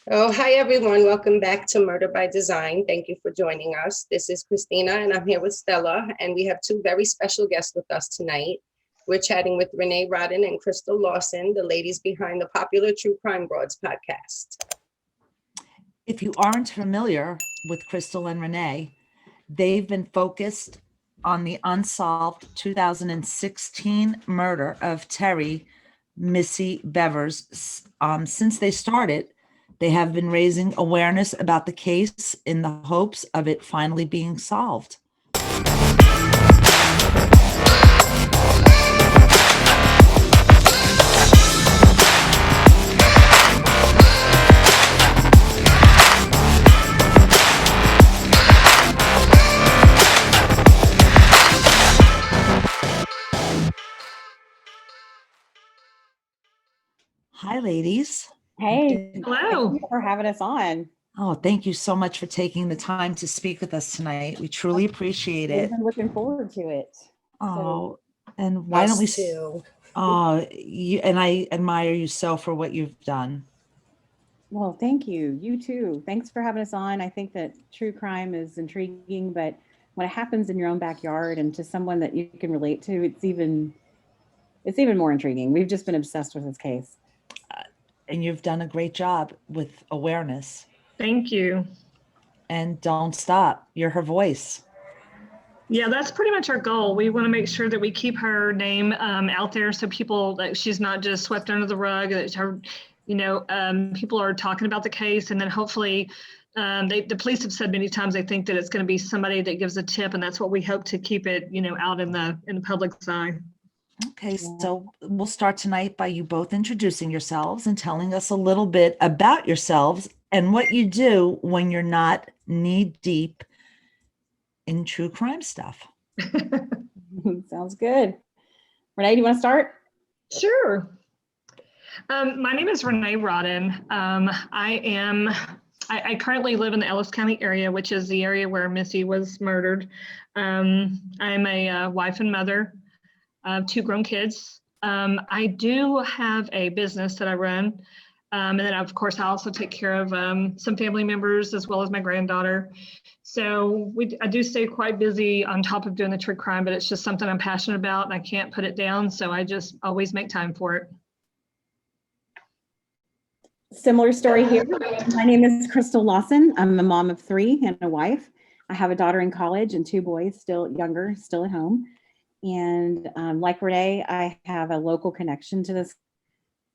Oh, hi everyone. Welcome back to Murder by Design. Thank you for joining us. This is Christina and I'm here with Stella, and we have two very special guests with us tonight. We're chatting with Renee Rodden and Crystal Lawson, the ladies behind the popular True Crime Broads podcast. If you aren't familiar with Crystal and Renee, they've been focused on the unsolved 2016 murder of Terry Missy Bevers. Since they started, they have been raising awareness about the case in the hopes of it finally being solved. Hi, ladies. Hey, thank Hello. you for having us on. Oh, thank you so much for taking the time to speak with us tonight. We truly appreciate We've it. been looking forward to it. Oh, and why don't we? Us too. Oh, you and I admire you so for what you've done. Well, thank you. You too. Thanks for having us on. I think that true crime is intriguing, but when it happens in your own backyard and to someone that you can relate to, it's even more intriguing. We've just been obsessed with this case. And you've done a great job with awareness. Thank you. And don't stop. You're her voice. Yeah, that's pretty much our goal. We want to make sure that we keep her name out there so people that she's not just swept under the rug, that her, people are talking about the case. And then hopefully the police have said many times they think that it's going to be somebody that gives a tip. And that's what we hope to keep it, out in the public's eye. Okay, so we'll start tonight by you both introducing yourselves and telling us a little bit about yourselves and what you do when you're not knee deep in true crime stuff. Sounds good. Renee, do you want to start? Sure. My name is Renee Rodden. I currently live in the Ellis County area, which is the area where Missy was murdered. I'm a wife and mother of two grown kids. I do have a business that I run. And then, of course, I also take care of some family members as well as my granddaughter. So I do stay quite busy on top of doing the true crime, but it's just something I'm passionate about and I can't put it down. So I just always make time for it. Similar story here. My name is Crystal Lawson. I'm a mom of three and a wife. I have a daughter in college and two boys, still younger, still at home. And like Renee, I have a local connection to this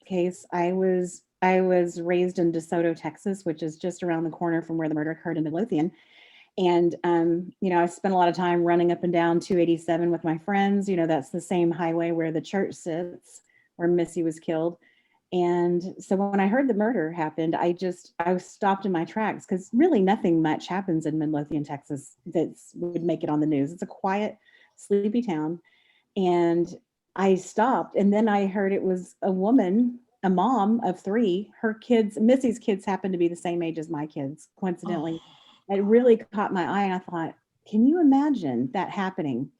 case. I was raised in DeSoto, Texas, which is just around the corner from where the murder occurred in Midlothian. And I spent a lot of time running up and down 287 with my friends. That's the same highway where the church sits, where Missy was killed. And so when I heard the murder happened, I was stopped in my tracks because really nothing much happens in Midlothian, Texas that would make it on the news. It's a quiet, sleepy town. And I stopped, and then I heard it was a woman, a mom of three. Her kids, Missy's kids, happened to be the same age as my kids, coincidentally. It really caught my eye, and I thought, can you imagine that happening?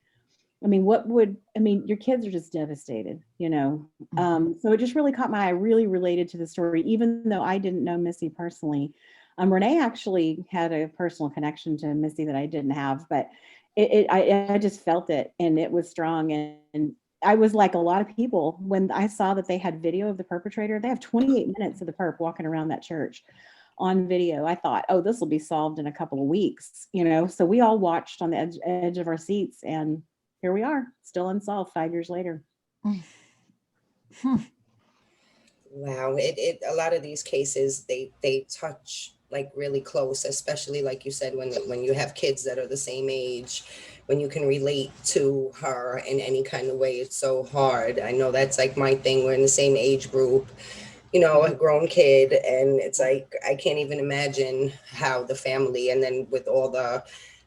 Your kids are just devastated, So it just really caught my eye. I really related to the story, even though I didn't know Missy personally. Renee actually had a personal connection to Missy that I didn't have, but I just felt it, and it was strong. And I was like a lot of people when I saw that they had video of the perpetrator. They have 28 minutes of the perp walking around that church on video. I thought, oh, this will be solved in a couple of weeks, So we all watched on the edge of our seats, and here we are, still unsolved 5 years later. Wow. A lot of these cases, they touch like really close, especially like you said, when you have kids that are the same age, when you can relate to her in any kind of way. It's so hard. I know that's like my thing. We're in the same age group, a grown kid, and it's like I can't even imagine how the family, and then with all the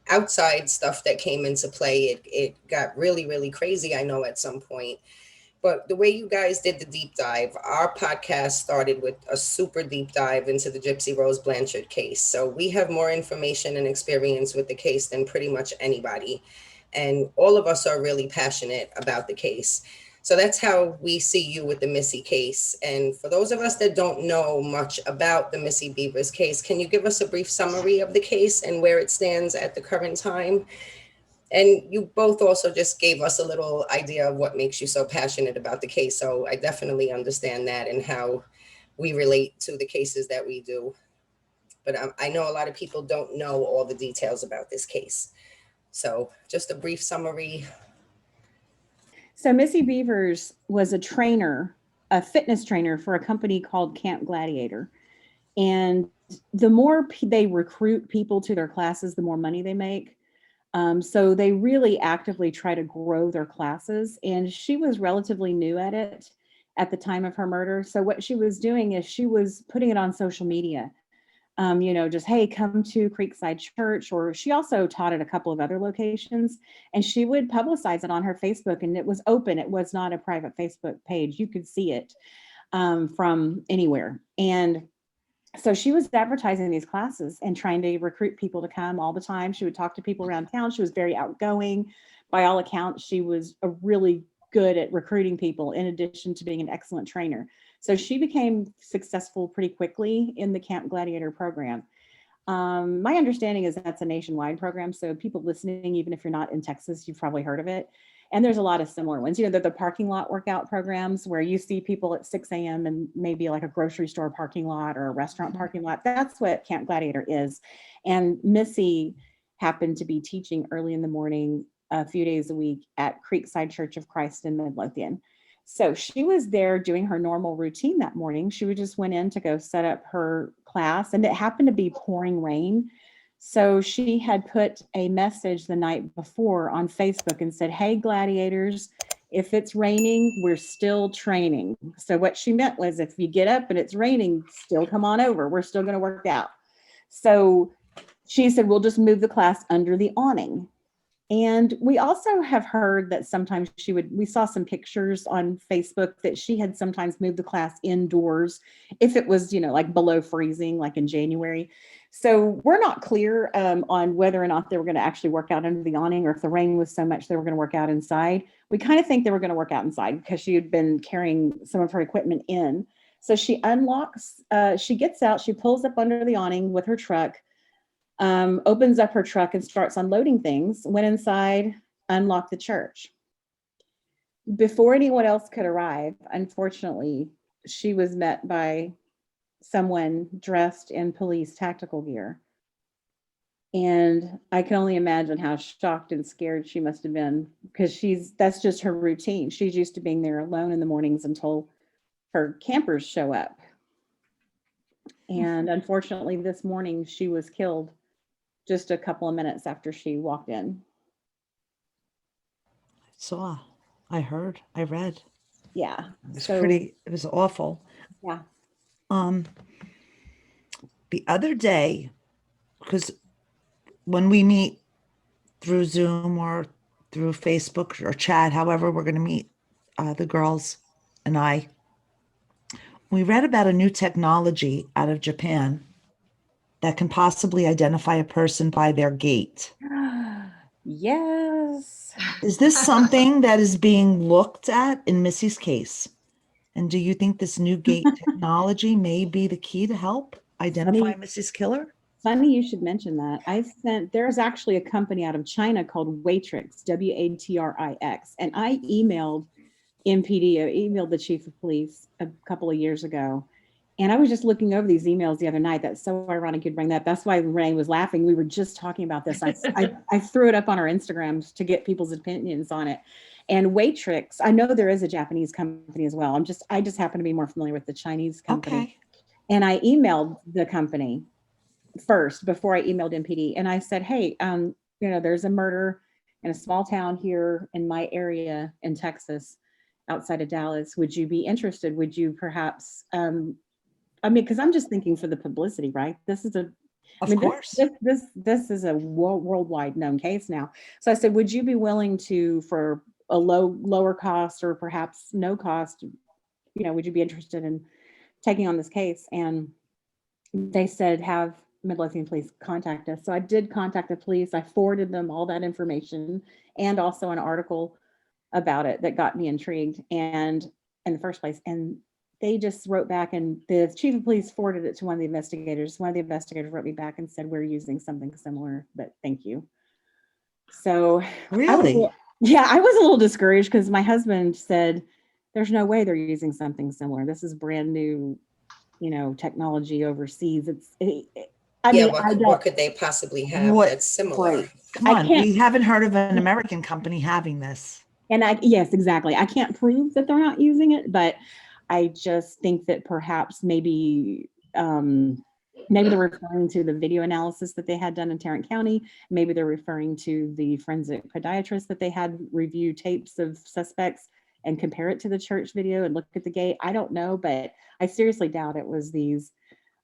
outside stuff that came into play, it got really, really crazy, I know, at some point. But the way you guys did the deep dive, our podcast started with a super deep dive into the Gypsy Rose Blanchard case. So we have more information and experience with the case than pretty much anybody. And all of us are really passionate about the case. So that's how we see you with the Missy case. And for those of us that don't know much about the Missy Bevers case, can you give us a brief summary of the case and where it stands at the current time? And you both also just gave us a little idea of what makes you so passionate about the case. So I definitely understand that and how we relate to the cases that we do. But I know a lot of people don't know all the details about this case. So just a brief summary. So Missy Bevers was a trainer, a fitness trainer for a company called Camp Gladiator. And the more they recruit people to their classes, the more money they make. So they really actively try to grow their classes. And she was relatively new at it at the time of her murder. So what she was doing is she was putting it on social media. Just, hey, come to Creekside Church. Or she also taught at a couple of other locations, and she would publicize it on her Facebook, and it was open. It was not a private Facebook page. You could see it from anywhere. And so she was advertising these classes and trying to recruit people to come all the time. She would talk to people around town. She was very outgoing. By all accounts, she was a really good at recruiting people, in addition to being an excellent trainer. So she became successful pretty quickly in the Camp Gladiator program. My understanding is that's a nationwide program. So people listening, even if you're not in Texas, you've probably heard of it. And there's a lot of similar ones. They're the parking lot workout programs where you see people at 6 a.m. and maybe like a grocery store parking lot or a restaurant parking lot. That's what Camp Gladiator is. And Missy happened to be teaching early in the morning, a few days a week at Creekside Church of Christ in Midlothian. So she was there doing her normal routine that morning. She just went in to go set up her class, and it happened to be pouring rain. So she had put a message the night before on Facebook and said, hey, gladiators, if it's raining, we're still training. So what she meant was, if you get up and it's raining, still come on over. We're still going to work out. So she said, we'll just move the class under the awning. And we also have heard that sometimes we saw some pictures on Facebook that she had sometimes moved the class indoors if it was, like below freezing, like in January. So we're not clear on whether or not they were going to actually work out under the awning, or if the rain was so much they were going to work out inside. We kind of think they were going to work out inside because she had been carrying some of her equipment in. So she unlocks, she gets out, she pulls up under the awning with her truck, opens up her truck and starts unloading things, went inside, unlocked the church. Before anyone else could arrive, unfortunately, she was met by someone dressed in police tactical gear. And I can only imagine how shocked and scared she must have been, because that's just her routine. She's used to being there alone in the mornings until her campers show up. And unfortunately, this morning she was killed just a couple of minutes after she walked in. I heard, I read. Yeah. It was awful. Yeah. The other day, because when we meet through Zoom or through Facebook or chat, however we're going to meet, the girls and I, we read about a new technology out of Japan that can possibly identify a person by their gait. Yes. Is this something that is being looked at in Missy's case? And do you think this new gait technology may be the key to help identify Missy's killer? Funny you should mention that. There's actually a company out of China called Watrix, Watrix, and I emailed MPD, I emailed the chief of police a couple of years ago. And I was just looking over these emails the other night. That's so ironic you'd bring that. That's why Renee was laughing. We were just talking about this. I threw it up on our Instagrams to get people's opinions on it. And Watrix, I know there is a Japanese company as well. I just happen to be more familiar with the Chinese company. Okay. And I emailed the company first before I emailed MPD. And I said, hey, there's a murder in a small town here in my area in Texas, outside of Dallas. Would you be interested? Would you perhaps, because I'm just thinking for the publicity, right? This is Of course. This is a worldwide known case now. So I said, would you be willing to, for a lower cost or perhaps no cost, would you be interested in taking on this case? And they said, have Midlothian police contact us. So I did contact the police. I forwarded them all that information and also an article about it that got me intrigued and in the first place. And they just wrote back, and the chief of police forwarded it to one of the investigators. One of the investigators wrote me back and said, we're using something similar, but thank you. So Really? I was a little discouraged because my husband said, there's no way they're using something similar. This is brand new, technology overseas. I Yeah, mean, what could they possibly have What- that's similar? Right. Come I on, can't- we haven't heard of an American company having this. And yes, exactly. I can't prove that they're not using it, but I just think that perhaps maybe they're referring to the video analysis that they had done in Tarrant County. Maybe they're referring to the forensic podiatrist that they had review tapes of suspects and compare it to the church video and look at the gate. I don't know, but I seriously doubt it was these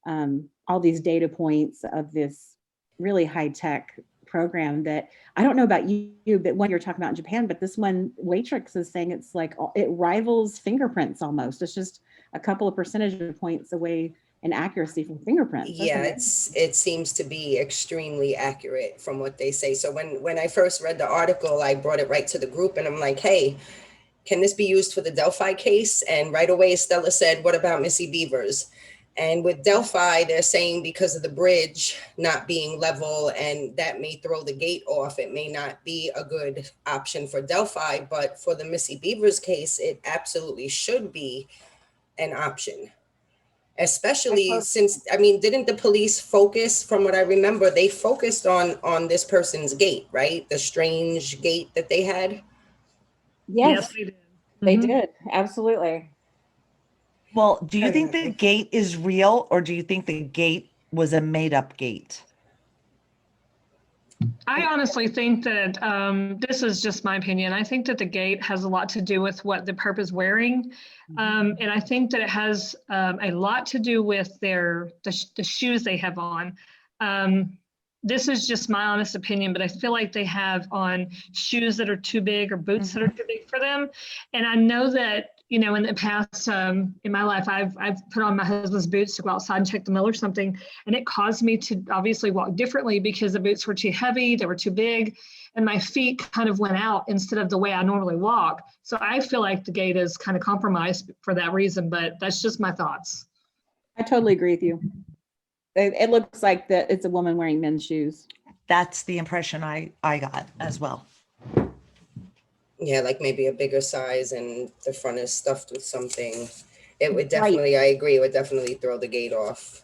all these data points of this really high tech program that I don't know about you, but one you're talking about in Japan, but this one Watrix is saying it's like it rivals fingerprints almost. It's just a couple of percentage points away in accuracy from fingerprints. Yeah, it seems to be extremely accurate from what they say. So when I first read the article, I brought it right to the group and I'm like, hey, can this be used for the Delphi case? And right away, Stella said, what about Missy Bevers? And with Delphi, they're saying because of the bridge not being level and that may throw the gate off, it may not be a good option for Delphi. But for the Missy Bevers case, it absolutely should be an option. Especially since, didn't the police focus, from what I remember, they focused on this person's gait, right? The strange gait that they had. Yes, they did. they did. Absolutely. Well, do you think the gate is real, or do you think the gate was a made up gate? I honestly think that this is just my opinion. I think that the gate has a lot to do with what the perp is wearing. And I think that it has a lot to do with the shoes they have on. This is just my honest opinion, but I feel like they have on shoes that are too big or boots that are too big for them. And I know that, in the past, in my life, I've put on my husband's boots to go outside and check the mail or something. And it caused me to obviously walk differently because the boots were too heavy, they were too big, and my feet kind of went out instead of the way I normally walk. So I feel like the gait is kind of compromised for that reason, but that's just my thoughts. I totally agree with you. It looks like that it's a woman wearing men's shoes. That's the impression I got as well. Yeah, like maybe a bigger size and the front is stuffed with something. It would definitely, I agree, it would definitely throw the gate off.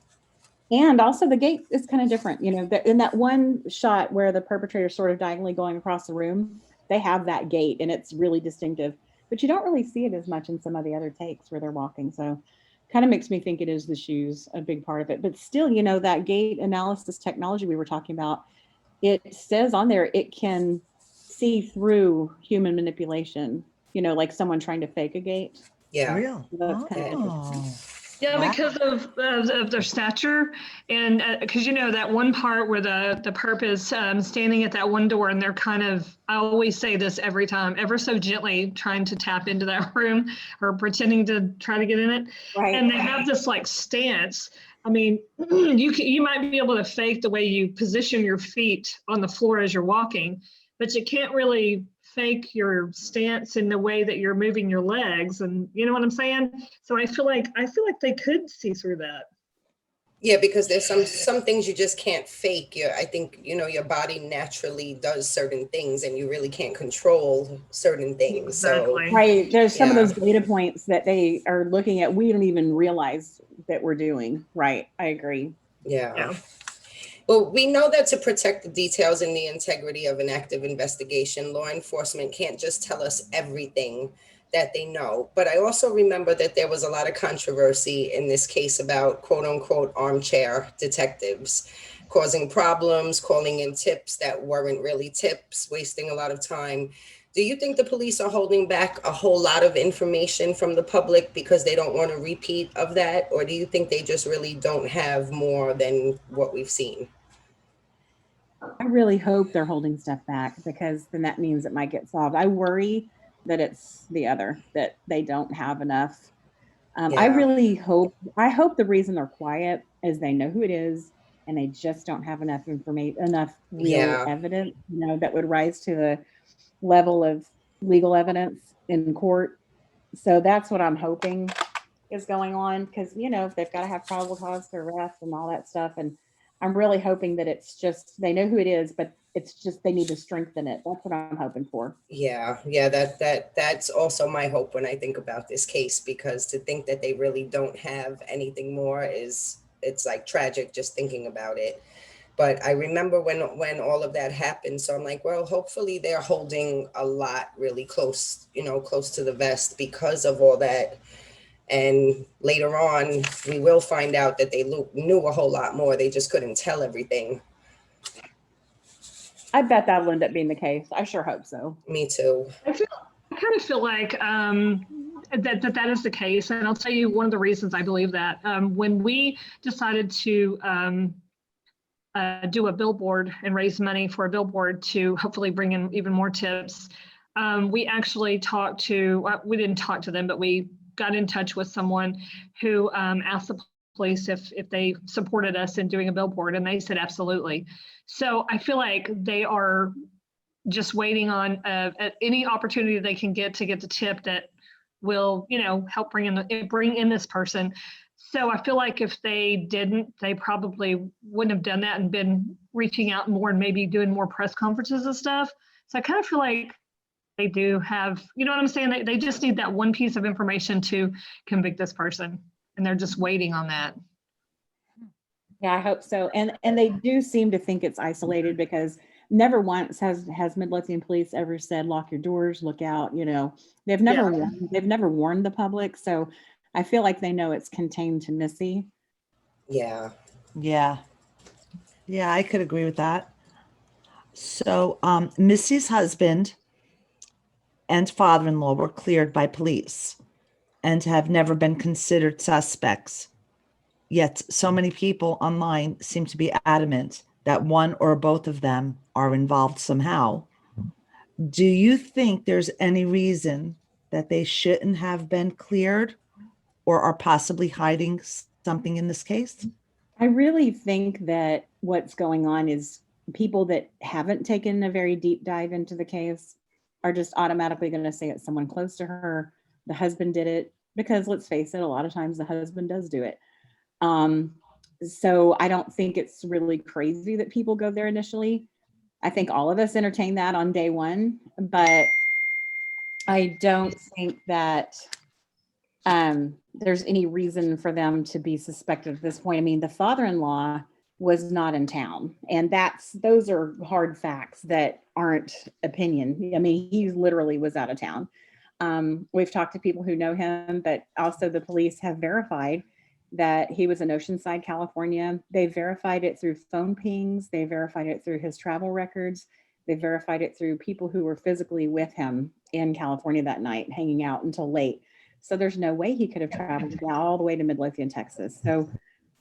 And also the gate is kind of different. In that one shot where the perpetrator is sort of diagonally going across the room, they have that gate and it's really distinctive, but you don't really see it as much in some of the other takes where they're walking. So kind of makes me think it is the shoes, a big part of it. But still, that gait analysis technology we were talking about, it says on there, it can see through human manipulation, like someone trying to fake a gate. Yeah. Real. So that's kind of interesting. Yeah, Wow. because of their stature, and because that one part where the perp is standing at that one door, and they're kind of, I always say this every time, ever so gently trying to tap into that room or pretending to try to get in it, Right. and they have this like stance. I mean, you might be able to fake the way you position your feet on the floor as you're walking, but you can't really fake your stance in the way that you're moving your legs, and you know what I'm saying? So I feel like they could see through that. Yeah, because there's some things you just can't fake. I think your body naturally does certain things and you really can't control certain things. Exactly. So Right. There's some of Yeah. those data points that they are looking at, we don't even realize that we're doing. Right. I agree. yeah. Well, we know that to protect the details and the integrity of an active investigation, law enforcement can't just tell us everything that they know. But I also remember that there was a lot of controversy in this case about quote unquote armchair detectives causing problems, calling in tips that weren't really tips, wasting a lot of time. Do you think the police are holding back a whole lot of information from the public because they don't want a repeat of that? Or do you think they just really don't have more than what we've seen? I really hope they're holding stuff back because then that means it might get solved. I worry that it's the other, that they don't have enough. I really hope the reason they're quiet is they know who it is and they just don't have enough information, enough real evidence, that would rise to the level of legal evidence in court. So that's what I'm hoping is going on, because, you know, if they've got to have probable cause to arrest and all that stuff. And I'm really hoping that it's just, they know who it is, but it's just, they need to strengthen it. That's what I'm hoping for. Yeah, that's also my hope when I think about this case, because to think that they really don't have anything more it's like tragic just thinking about it. But I remember when all of that happened, so I'm like, well, hopefully they're holding a lot really close, close to the vest because of all that. And later on, we will find out that they knew a whole lot more. They just couldn't tell everything. I bet that'll end up being the case. I sure hope so. Me too. I kind of feel like that is the case. And I'll tell you one of the reasons I believe that. When we decided to do a billboard and raise money for a billboard to hopefully bring in even more tips, we actually talked to, we didn't talk to them, but we got in touch with someone who asked the police if they supported us in doing a billboard, and they said absolutely. So I feel like they are just waiting on any opportunity they can get to get the tip that will, help bring in this person. So I feel like if they didn't, they probably wouldn't have done that and been reaching out more and maybe doing more press conferences and stuff. So I kind of feel like they do have, you know what I'm saying? They just need that one piece of information to convict this person, and they're just waiting on that. Yeah, I hope so. And they do seem to think it's isolated, because never once has Midlothian police ever said, lock your doors, look out, they've never warned the public. So I feel like they know it's contained to Missy. Yeah. Yeah, I could agree with that. So Missy's husband and father-in-law were cleared by police and have never been considered suspects. Yet so many people online seem to be adamant that one or both of them are involved somehow. Do you think there's any reason that they shouldn't have been cleared or are possibly hiding something in this case? I really think that what's going on is people that haven't taken a very deep dive into the case are just automatically going to say it's someone close to her. The husband did it, because let's face it, a lot of times the husband does do it. So I don't think it's really crazy that people go there initially. I think all of us entertain that on day one, but I don't think that there's any reason for them to be suspected at this point. I mean, the father-in-law was not in town, and those are hard facts that aren't opinion. I mean, he literally was out of town. We've talked to people who know him, but also the police have verified that he was in Oceanside, California. They verified it through phone pings. They verified it through his travel records. They verified it through people who were physically with him in California that night, hanging out until late. So there's no way he could have traveled all the way to Midlothian, Texas. So,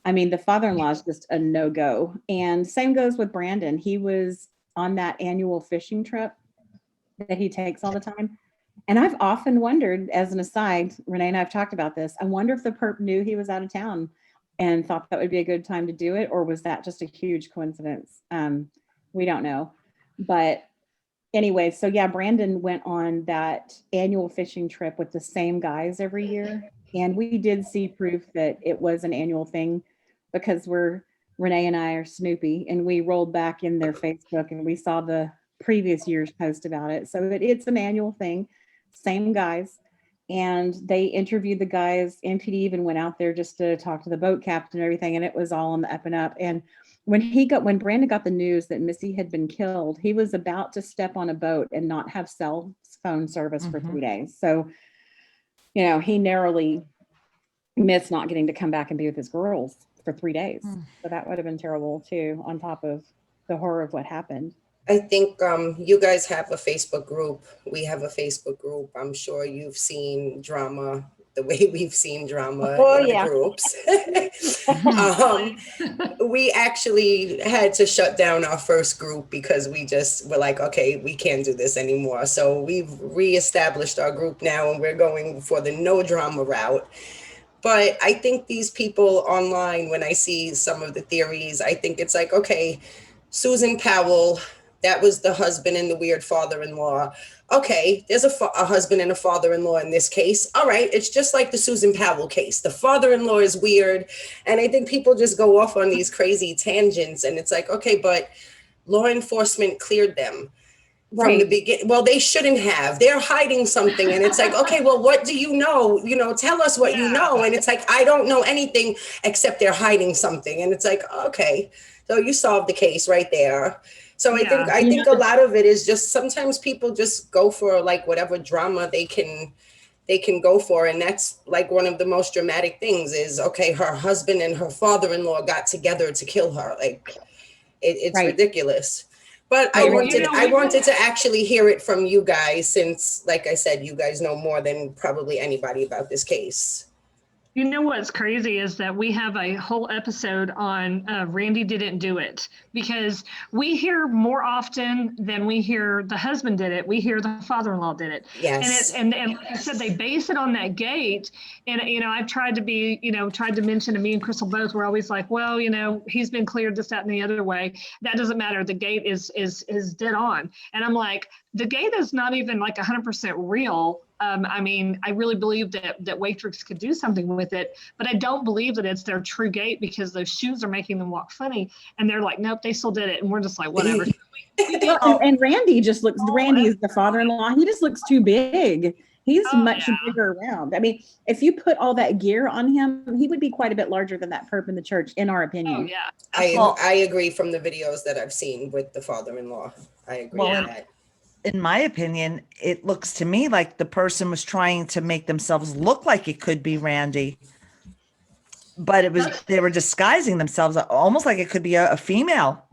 I mean, the father-in-law is just a no-go. And same goes with Brandon. He was on that annual fishing trip that he takes all the time. And I've often wondered, as an aside, Renee and I have talked about this, I wonder if the perp knew he was out of town and thought that would be a good time to do it, or was that just a huge coincidence? We don't know. But anyway, so yeah, Brandon went on that annual fishing trip with the same guys every year. And we did see proof that it was an annual thing, because Renee and I are Snoopy, and we rolled back in their Facebook and we saw the previous year's post about it. So it's an annual thing, same guys. And they interviewed the guys. MPD even went out there just to talk to the boat captain and everything. And it was all on the up and up. And when Brandon got the news that Missy had been killed, he was about to step on a boat and not have cell phone service for 3 days. So, he narrowly missed not getting to come back and be with his girls for 3 days. So that would have been terrible too, on top of the horror of what happened. I think you guys have a Facebook group. We have a Facebook group. I'm sure you've seen drama the way we've seen drama in the groups. We actually had to shut down our first group because we're like, okay, we can't do this anymore. So we've reestablished our group now, and we're going for the no drama route. But I think these people online, when I see some of the theories, I think it's like, okay, Susan Powell, that was the husband and the weird father-in-law. Okay, there's a husband and a father-in-law in this case. All right, it's just like the Susan Powell case. The father-in-law is weird. And I think people just go off on these crazy tangents. And it's like, okay, but law enforcement cleared them from the beginning. Well, they shouldn't have. They're hiding something. And it's like, okay, well, what do you know? You know, tell us what you know. And it's like, I don't know anything except they're hiding something. And it's like, okay, so you solved the case right there. So I think a lot of it is just sometimes people just go for like whatever drama they can go for. And that's like one of the most dramatic things is, okay, her husband and her father-in-law got together to kill her. Like it's ridiculous. But I wanted to actually hear it from you guys since, like I said, you guys know more than probably anybody about this case. You know what's crazy is that we have a whole episode on Randy didn't do it, because we hear more often than we hear the husband did it. We hear the father-in-law did it. Yes. And like I said, they base it on that gate. And, you know, I've tried to mention to me and Crystal both, we're always like, well, you know, he's been cleared this, that, and the other way. That doesn't matter. The gate is dead on. And I'm like, the gate is not even like 100% real. I mean, I really believe that Waitrix could do something with it, but I don't believe that it's their true gate because those shoes are making them walk funny. And they're like, nope, they still did it. And we're just like, whatever. And Randy just looks, Randy is the father-in-law. He just looks too big. He's much bigger around. I mean, if you put all that gear on him, he would be quite a bit larger than that perp in the church, in our opinion. Oh, yeah. I agree from the videos that I've seen with the father-in-law. I agree with that. In my opinion, it looks to me like the person was trying to make themselves look like it could be Randy, but they were disguising themselves almost like it could be a female.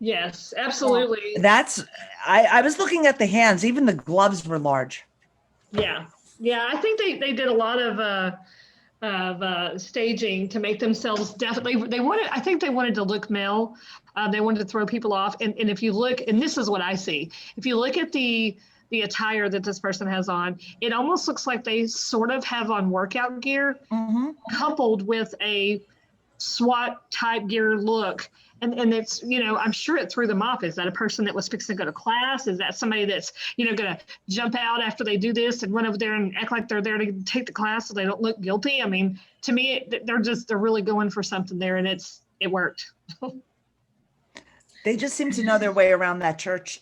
Yes, absolutely. I was looking at the hands, even the gloves were large. Yeah. I think they did a lot of staging to make themselves definitely. I think they wanted to look male. They wanted to throw people off. And if you look, and this is what I see, if you look at the attire that this person has on, it almost looks like they sort of have on workout gear coupled with a SWAT type gear look. And it's, you know, I'm sure it threw them off. Is that a person that was fixing to go to class? Is that somebody that's, you know, going to jump out after they do this and run over there and act like they're there to take the class so they don't look guilty? I mean, to me, they're really going for something there, and it worked. They just seem to know their way around that church.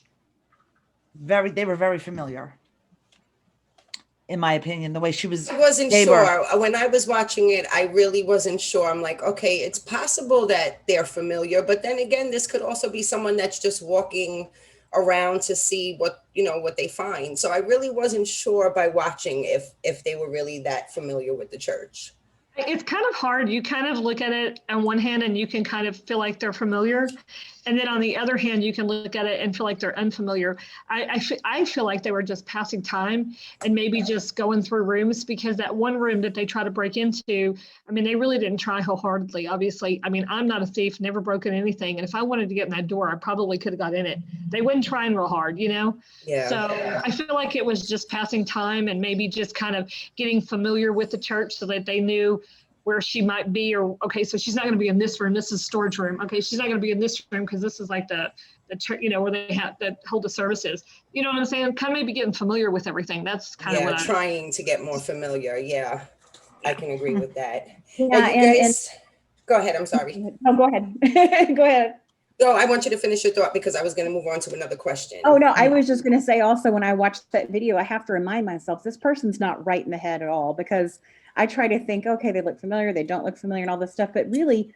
They were very familiar, in my opinion, the way she was. I wasn't sure. When I was watching it, I really wasn't sure. I'm like, okay, it's possible that they're familiar, but then again, this could also be someone that's just walking around to see what they find. So I really wasn't sure by watching if they were really that familiar with the church. It's kind of hard. You kind of look at it on one hand and you can kind of feel like they're familiar. And then on the other hand, you can look at it and feel like they're unfamiliar. I feel like they were just passing time and maybe just going through rooms, because that one room that they try to break into, I mean, they really didn't try wholeheartedly, obviously. I mean, I'm not a thief, never broken anything. And if I wanted to get in that door, I probably could have got in it. They weren't trying real hard, you know? Yeah. So I feel like it was just passing time and maybe just kind of getting familiar with the church so that they knew where she might be, or okay, so she's not going to be in this room. This is storage room. Okay, she's not going to be in this room because this is like the church, you know, where they have that hold the services. You know what I'm saying? Kind of maybe getting familiar with everything. That's kind of what trying to get more familiar. Yeah, I can agree with that. Yeah, and go ahead. I'm sorry. No, go ahead. Go ahead. No, I want you to finish your thought because I was going to move on to another question. Oh, no, I was just going to say also, when I watched that video, I have to remind myself, this person's not right in the head at all, because I try to think, okay, they look familiar, they don't look familiar and all this stuff. But really,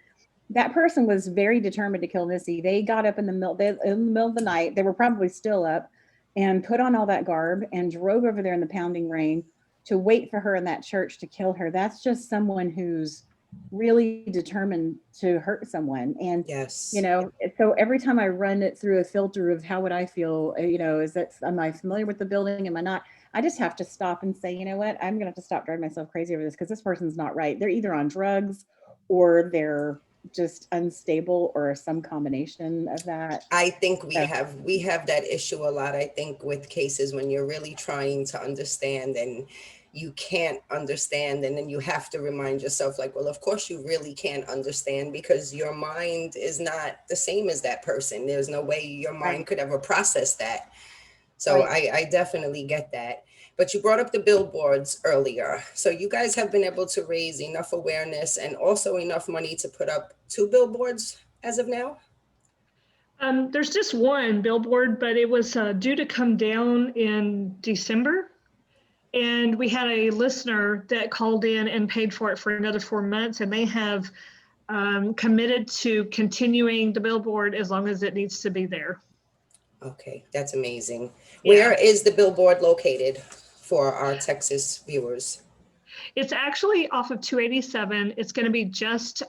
that person was very determined to kill Missy. They got up in the middle of the night. They were probably still up, and put on all that garb and drove over there in the pounding rain to wait for her in that church to kill her. That's just someone who's really determined to hurt someone. And yes, you know, so every time I run it through a filter of how would I feel, you know, am I familiar with the building, am I not? I just have to stop and say, you know what, I'm gonna have to stop driving myself crazy over this, because this person's not right. They're either on drugs or they're just unstable, or some combination of that. I think we have that issue a lot, I think, with cases when you're really trying to understand, and you can't understand. And then you have to remind yourself like, well, of course you really can't understand because your mind is not the same as that person. There's no way your mind Right. could ever process that. So Right. I definitely get that. But you brought up the billboards earlier. So you guys have been able to raise enough awareness and also enough money to put up 2 billboards as of now? There's just one billboard, but it was due to come down in December. And we had a listener that called in and paid for it for another 4 months, and they have committed to continuing the billboard as long as it needs to be there. Okay, that's amazing. Yeah. Where is the billboard located for our Texas viewers? It's actually off of 287. It's going to be just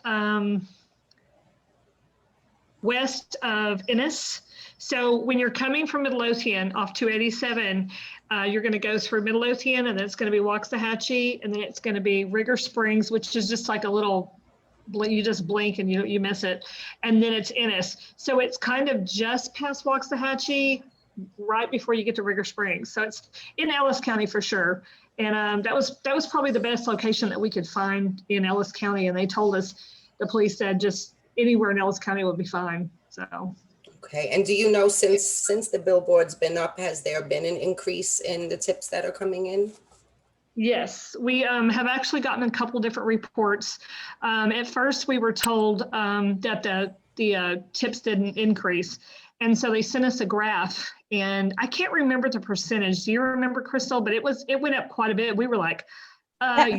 west of Ennis. So when you're coming from Midlothian off 287, you're going to go through Midlothian, and then it's going to be Waxahachie, and then it's going to be Rigger Springs, which is just like a little, you just blink and you miss it. And then it's Ennis. So it's kind of just past Waxahachie, right before you get to Rigger Springs. So it's in Ellis County for sure. And that was probably the best location that we could find in Ellis County. And they told us, the police said just anywhere in Ellis County would be fine. So. Okay, and do you know since the billboard's been up, has there been an increase in the tips that are coming in? Yes, we have actually gotten a couple different reports. At first, we were told that the tips didn't increase. And so they sent us a graph, and I can't remember the percentage. Do you remember, Crystal? But it went up quite a bit. We were like, that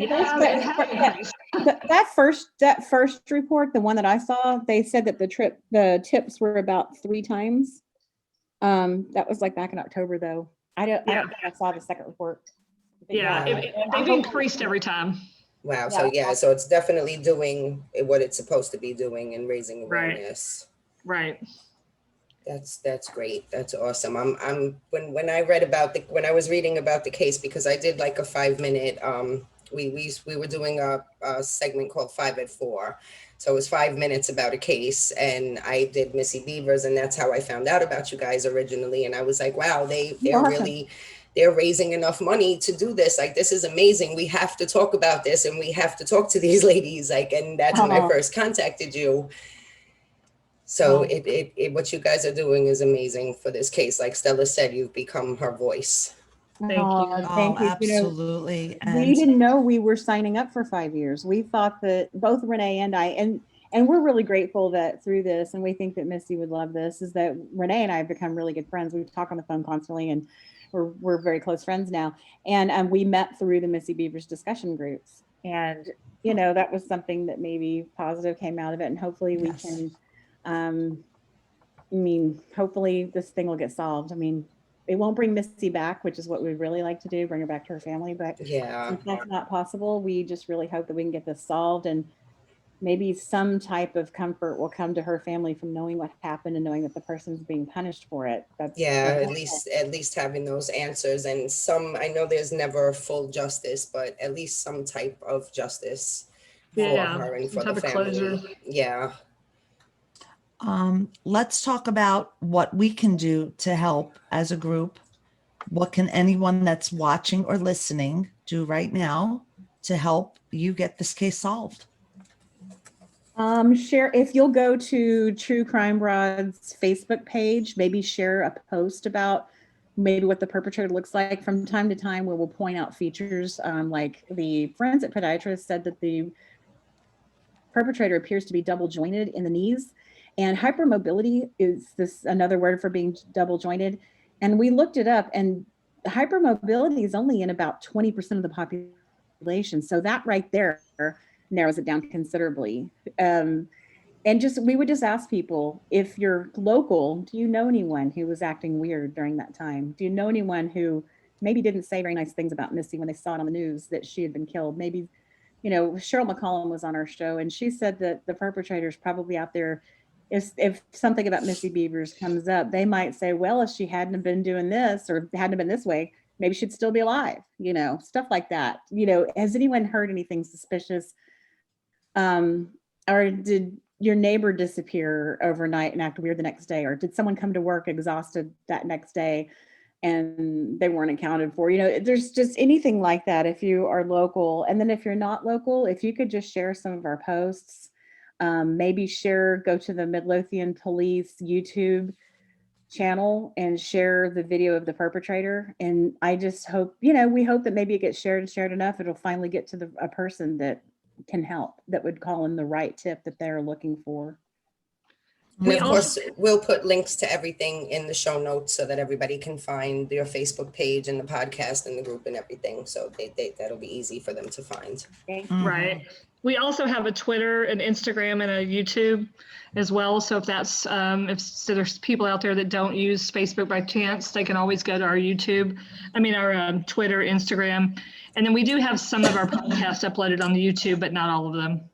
first report, the one that I saw, they said that the tips were about 3 times. That was like back in October, though. I don't think I saw the second report. Yeah, they've increased every time. Wow. So it's definitely doing what it's supposed to be doing and raising awareness. Right. That's great. That's awesome. When I was reading about the case, because I did like a 5-minute, we were doing a segment called 5 at 4. So it was 5 minutes about a case, and I did Missy Bevers, and that's how I found out about you guys originally. And I was like, wow, they're raising enough money to do this. Like, this is amazing. We have to talk about this, and we have to talk to these ladies. Like, and that's when I first contacted you. So what you guys are doing is amazing for this case. Like Stella said, you've become her voice. Thank you. Thank you. Absolutely. We didn't know we were signing up for 5 years. We thought that both Renee and I, and we're really grateful that through this, and we think that Missy would love this, is that Renee and I have become really good friends. We talk on the phone constantly, and we're very close friends now. And we met through the Missy Bevers discussion groups. And, that was something that maybe positive came out of it. And hopefully we can, hopefully this thing will get solved. It won't bring Missy back, which is what we'd really like to do, bring her back to her family. But since that's not possible, we just really hope that we can get this solved, and maybe some type of comfort will come to her family from knowing what happened and knowing that the person's being punished for it. That's at least having those answers, and I know there's never full justice, but at least some type of justice for her and for the family. Yeah. Let's talk about what we can do to help as a group. What can anyone that's watching or listening do right now to help you get this case solved? Share, if you'll go to True Crime Broad's Facebook page, maybe share a post about maybe what the perpetrator looks like. From time to time, where we'll point out features, like the forensic podiatrist said that the perpetrator appears to be double jointed in the knees. And hypermobility is another word for being double jointed. And we looked it up, and hypermobility is only in about 20% of the population. So that right there narrows it down considerably. And we would just ask people, if you're local, do you know anyone who was acting weird during that time? Do you know anyone who maybe didn't say very nice things about Missy when they saw it on the news that she had been killed? Maybe, Cheryl McCollum was on our show, and she said that the perpetrator is probably out there. If something about Missy Bevers comes up, they might say, well, if she hadn't been doing this or hadn't been this way, maybe she'd still be alive, stuff like that. Has anyone heard anything suspicious? Or did your neighbor disappear overnight and act weird the next day? Or did someone come to work exhausted that next day and they weren't accounted for. You know, there's just anything like that if you are local. And then if you're not local, if you could just share some of our posts, maybe go to the Midlothian Police YouTube channel and share the video of the perpetrator. And I just hope, you know, we hope that maybe it gets shared enough, it'll finally get to a person that can help, that would call in the right tip that they're looking for. And We of also- course, we'll put links to everything in the show notes so that everybody can find your Facebook page and the podcast and the group and everything. So that'll be easy for them to find. Right. We also have a Twitter, an Instagram, and a YouTube as well. So if that's if there's people out there that don't use Facebook by chance, they can always go to our YouTube. Our Twitter, Instagram, and then we do have some of our podcasts uploaded on the YouTube, but not all of them.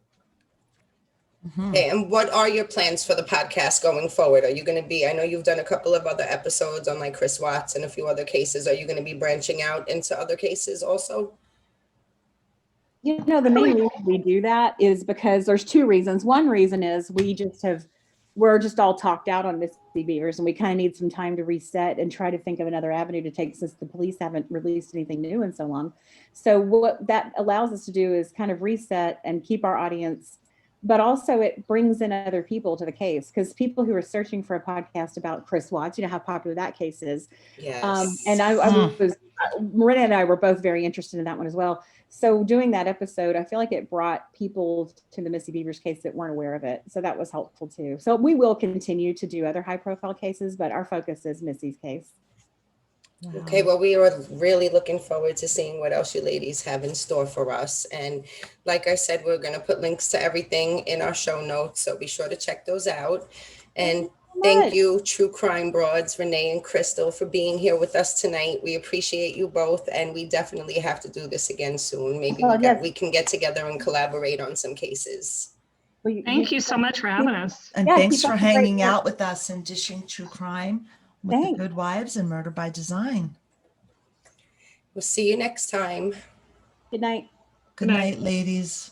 Okay, and what are your plans for the podcast going forward? Are you going to be, I know you've done a couple of other episodes on like Chris Watts and a few other cases. Are you going to be branching out into other cases also? You know, the main reason we do that is because there's two reasons. One reason is we're just all talked out on Missy Bevers, and we kind of need some time to reset and try to think of another avenue to take, since the police haven't released anything new in so long. So what that allows us to do is kind of reset and keep our audience, but also it brings in other people to the case, because people who are searching for a podcast about Chris Watts, you know how popular that case is. Yes. And Renee and I were both very interested in that one as well. So doing that episode, I feel like it brought people to the Missy Bevers case that weren't aware of it. So that was helpful too. So we will continue to do other high profile cases, but our focus is Missy's case. Okay, well, we are really looking forward to seeing what else you ladies have in store for us. And like I said, we're going to put links to everything in our show notes, so be sure to check those out. And thank you, True Crime Broads, Renae and Crystal, for being here with us tonight. We appreciate you both, and we definitely have to do this again soon. Maybe we can get together and collaborate on some cases. Thank you so much for having us. And thanks for hanging out with us and dishing true crime with the Good Wives and Murder by Design. We'll see you next time. Good night. Good night, ladies.